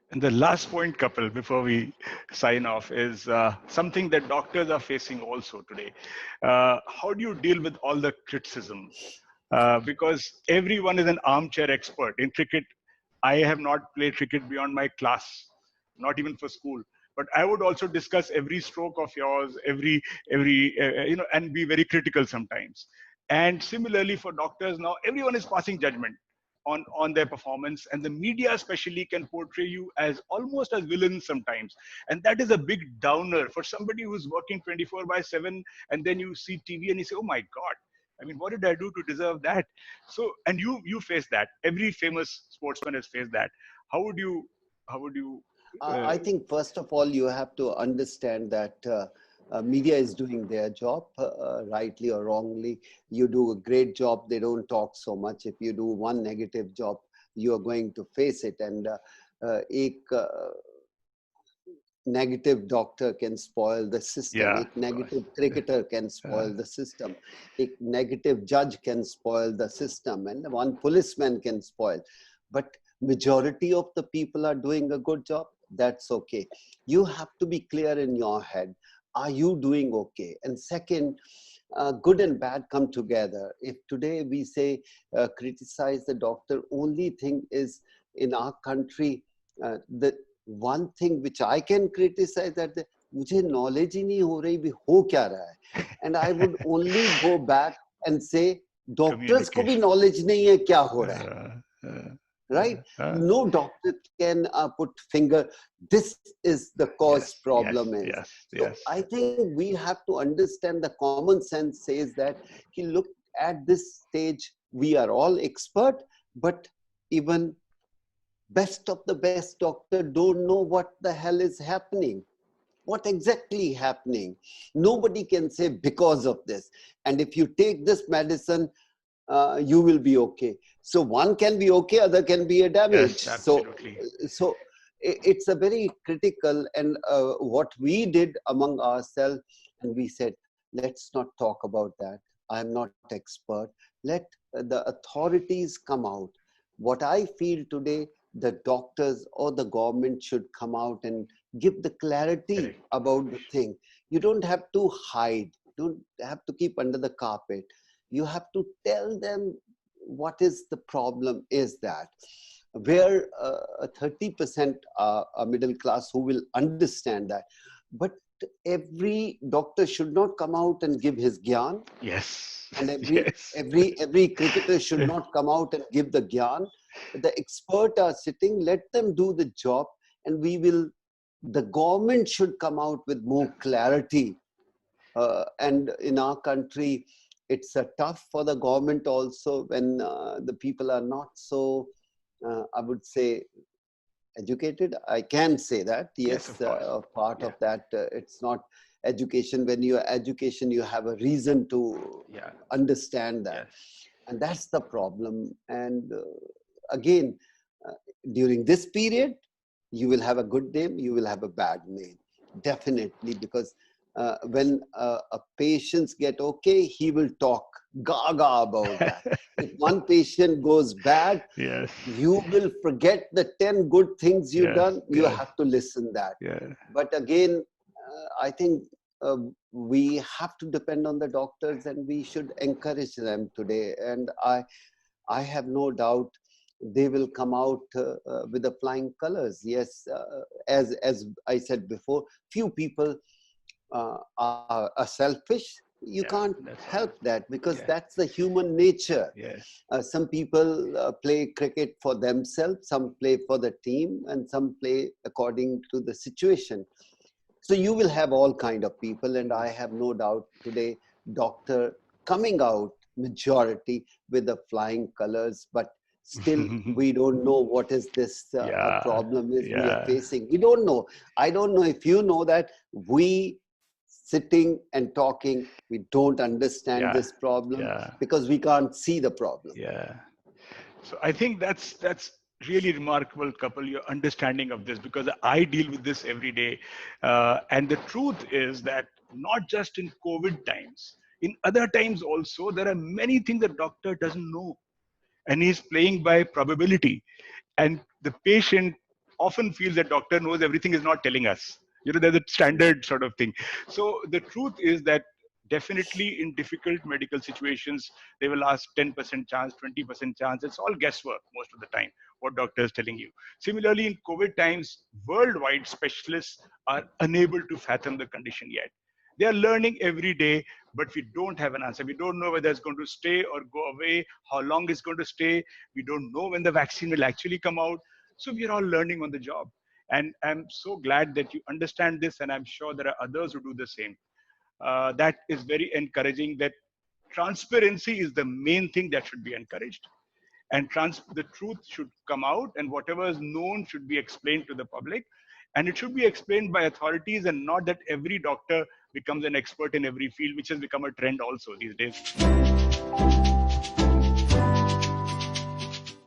And the last point, couple, before we sign off, is something that doctors are facing also today. How do you deal with all the criticism? Because everyone is an armchair expert. In cricket, I have not played cricket beyond my class, not even for school. But I would also discuss every stroke of yours, every and be very critical sometimes. And similarly for doctors now, everyone is passing judgment on their performance, and the media especially can portray you as almost as villains sometimes, and that is a big downer for somebody who's working 24/7, and then you see TV and you say, oh my god, I mean, what did I do to deserve that? So, and you face that. Every famous sportsman has faced that. How would you I think first of all, you have to understand that media is doing their job, rightly or wrongly. You do a great job, they don't talk so much. If you do one negative job, you are going to face it. And एक negative doctor can spoil the system. yeah, A negative cricketer can spoil the system. A negative judge can spoil the system. And one policeman can spoil. But majority of the people are doing a good job. That's okay. You have to be clear in your head. Are you doing okay? And second, good and bad come together. If today we say criticize the doctor, only thing is in our country, the one thing which I can criticize that मुझे knowledge ही नहीं हो रही भी हो क्या रहा है, and I would only go back and say doctors को भी knowledge नहीं है क्या हो रहा है, right? No doctor can put finger, this is the cause problem is. So I think we have to understand the common sense says that look, at this stage we are all expert, but even best of the best doctor don't know what the hell is happening, what exactly happening. Nobody can say because of this, and if you take this medicine you will be okay. So one can be okay, other can be a damage. Yes, absolutely. So it's a very critical, and what we did among ourselves, and we said, let's not talk about that. I'm not expert. Let the authorities come out. What I feel today, the doctors or the government should come out and give the clarity about the thing. You don't have to hide. Don't have to keep under the carpet. You have to tell them what is the problem is that. Where 30% are middle class who will understand that. But every doctor should not come out and give his gyan. Yes. And every cricketer should not come out and give the gyan. The expert are sitting, let them do the job, and the government should come out with more clarity. And in our country, it's tough for the government also when the people are not so, I would say, educated. I can say that, yes, part of that, it's not education. When you are education, you have a reason to understand that. And that's the problem. And again, during this period, you will have a good name, you will have a bad name, definitely, because when a patient get okay, he will talk gaga about that. If one patient goes bad, you will forget the 10 good things you've done. You have to listen that. But again, I think we have to depend on the doctors, and we should encourage them today. And I have no doubt they will come out with the flying colors. Yes, as I said before, few people are selfish. You can't help that, because that's the human nature. Some people play cricket for themselves, some play for the team, and some play according to the situation. So you will have all kind of people, and I have no doubt today doctor coming out majority with the flying colors, but still we don't know what is this problem is we are facing. We don't know. I don't know if you know that we sitting and talking, we don't understand this problem because we can't see the problem. So I think that's really remarkable, couple, your understanding of this, because I deal with this every day. And the truth is that not just in COVID times, in other times also, there are many things the doctor doesn't know. and he's playing by probability. And the patient often feels that doctor knows everything, is not telling us. There's a standard sort of thing. So the truth is that definitely in difficult medical situations, they will ask 10% chance, 20% chance. It's all guesswork most of the time, what doctor is telling you. Similarly, in COVID times, worldwide specialists are unable to fathom the condition yet. They are learning every day, but we don't have an answer. We don't know whether it's going to stay or go away, how long it's going to stay. We don't know when the vaccine will actually come out. So we are all learning on the job. And I'm so glad that you understand this, and I'm sure there are others who do the same. That is very encouraging, that transparency is the main thing that should be encouraged. And the truth should come out, and whatever is known should be explained to the public. And it should be explained by authorities, and not that every doctor becomes an expert in every field, which has become a trend also these days.